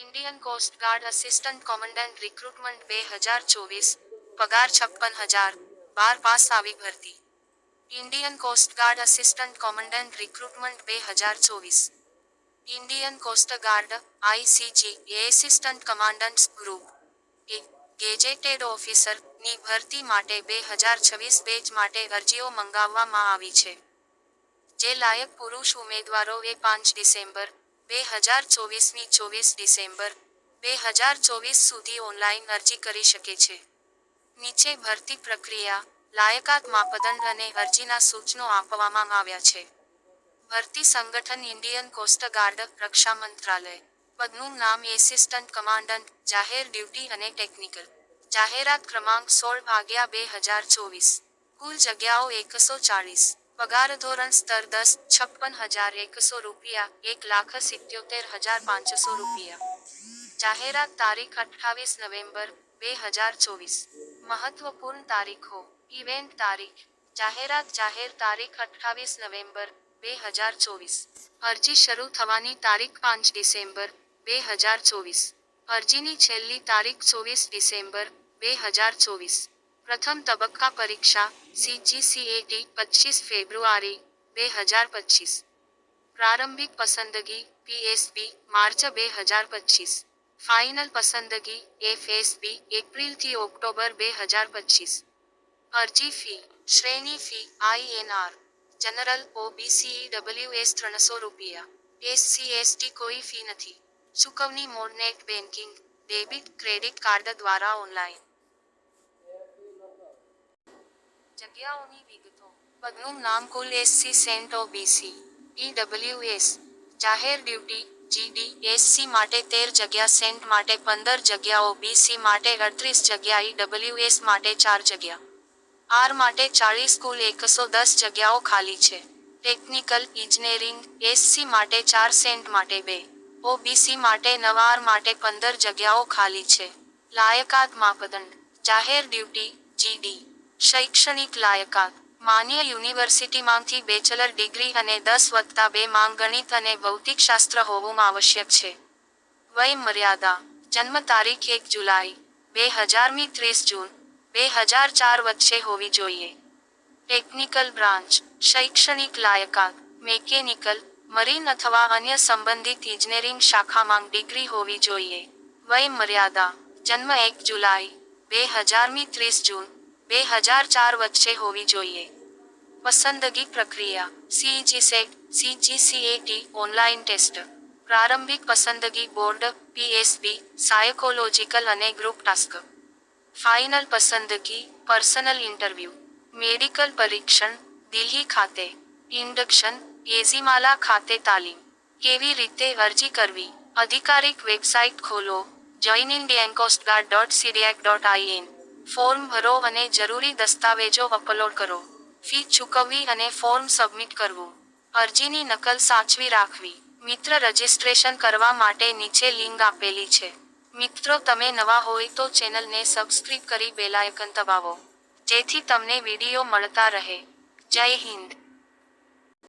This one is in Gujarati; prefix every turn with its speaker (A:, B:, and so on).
A: Indian coast guard assistant commandant recruitment 2024, પગાર 56,000, 12 પાસ આવી ભરતી. Indian coast guard assistant commandant recruitment 2024. Indian coast guard ICG એ assistant commandants group A gazetted officer ની ભરતી માટે 2026 બેચ માટે અરજીઓ મંગાવવામાં આવી છે. જે લાયક પુરુષ ઉમેદવારો એ 5 ડિસેમ્બર 2024 ની 24 ડિસેમ્બર 2024 સુધી ઓનલાઈન અરજી કરી શકે છે. નીચે ભરતી પ્રક્રિયા, લાયકાત માપદંડ અને અરજીના સૂચનો આપવામાં આવ્યા છે. ભરતી સંગઠન ઇન્ડિયન કોસ્ટ ગાર્ડ, રક્ષા મંત્રાલય. પદનું નામ એસિસ્ટન્ટ કમાન્ડન્ટ, જાહેર ડ્યુટી અને ટેકનિકલ. જાહેરાત ક્રમાંક 16/2024. કુલ જગ્યાઓ 140. પગાર ધોરણ સ્તર 10, 56,100 રૂપિયા, 1,77,500 રૂપિયા. જાહેરાત તારીખ 28 નવેમ્બર 2024. મહત્વપૂર્ણ તારીખો. ઇવેન્ટ તારીખ. જાહેરાત જાહેર તારીખ 28 નવેમ્બર 2024. અરજી શરૂ થવાની તારીખ 5 ડિસેમ્બર 2024. અરજીની છેલ્લી તારીખ 24 ડિસેમ્બર 2024. પ્રથમ તબક્કા પરીક્ષા CGCAT 25 ફેબ્રુઆરી 2025. પ્રારંભિક પસંદગી PSB માર્ચ 2025. ફાઇનલ પસંદગી FSB એપ્રિલથી ઓક્ટોબર 2025. અરજી ફી. શ્રેણી fee INR. General OBC EWS 300 રૂપિયા. SC/ST કોઈ ફી નથી. ચૂકવણી mode net banking, debit credit card દ્વારા ઓનલાઈન. જગ્યાઓની વિગતો. પદનું નામ કુલ SC સેન્ટ OBC EWS. જાહેર ડ્યુટી GD SC માટે 13 જગ્યા, સેન્ટ માટે 15 જગ્યાઓ, BC માટે 38 જગ્યા, EWS માટે 4 જગ્યા. R માટે 40, કુલ 110 જગ્યાઓ ખાલી છે. ટેકનિકલ ઇજનેરિંગ SC માટે 4, સેન્ટ માટે 2, OBC માટે 9, R માટે 15 જગ્યાઓ ખાલી છે. લાયકાત માપદંડ. જાહેર ડ્યુટી GD. શૈક્ષણિક લાયકાત. માન્ય યુનિવર્સિટીમાંથી બેચલર ડિગ્રી અને 10+2 માંગ ગણિત અને ભૌતિકશાસ્ત્ર હોવું આવશ્યક છે. વય મર્યાદા. જન્મ તારીખ 1 જુલાઈ 2000 30 જૂન 2004 વચ્ચે હોવી જોઈએ. Technical branch. શૈક્ષણિક લાયકાત. મેકેનિકલ, મરીન અથવા અન્ય સંબંધિત ઇજનેરિંગ શાખામાં ડિગ્રી હોવી જોઈએ. વય મર્યાદા. જન્મ 1 જુલાઈ 2000 30 જૂન 2004 વચ્ચે હોવી જોઈએ. પસંદગી પ્રક્રિયા. CGCET CGCAT online test. પ્રારંભિક પસંદગી બોર્ડ PSB, સાયકોલોજીકલ અને ગ્રુપ ટાસ્ક. ફાઇનલ પસંદગી પર્સનલ ઇન્ટરવ્યૂ. મેડિકલ પરીક્ષણ દિલ્હી ખાતે. ઇન્ડક્શન યેઝીમાલા ખાતે તાલીમ. કેવી રીતે અરજી કરવી? અધિકારિક વેબસાઇટ ખોલો joinindiancoastguard.cdac.in. ફોર્મ ભરો અને જરૂરી દસ્તાવેજો અપલોડ કરો. ફી ચૂકવવી અને ફોર્મ સબમિટ કરવું. અરજીની નકલ સાચવી રાખવી. મિત્ર રજિસ્ટ્રેશન કરવા માટે નીચે લિંક આપેલી છે. મિત્રો તમે નવા હોય તો ચેનલને સબસ્ક્રાઇબ કરી બેલ આઇકન દબાવો, જેથી તમને વિડીયો મળતા રહે. જય હિન્દ.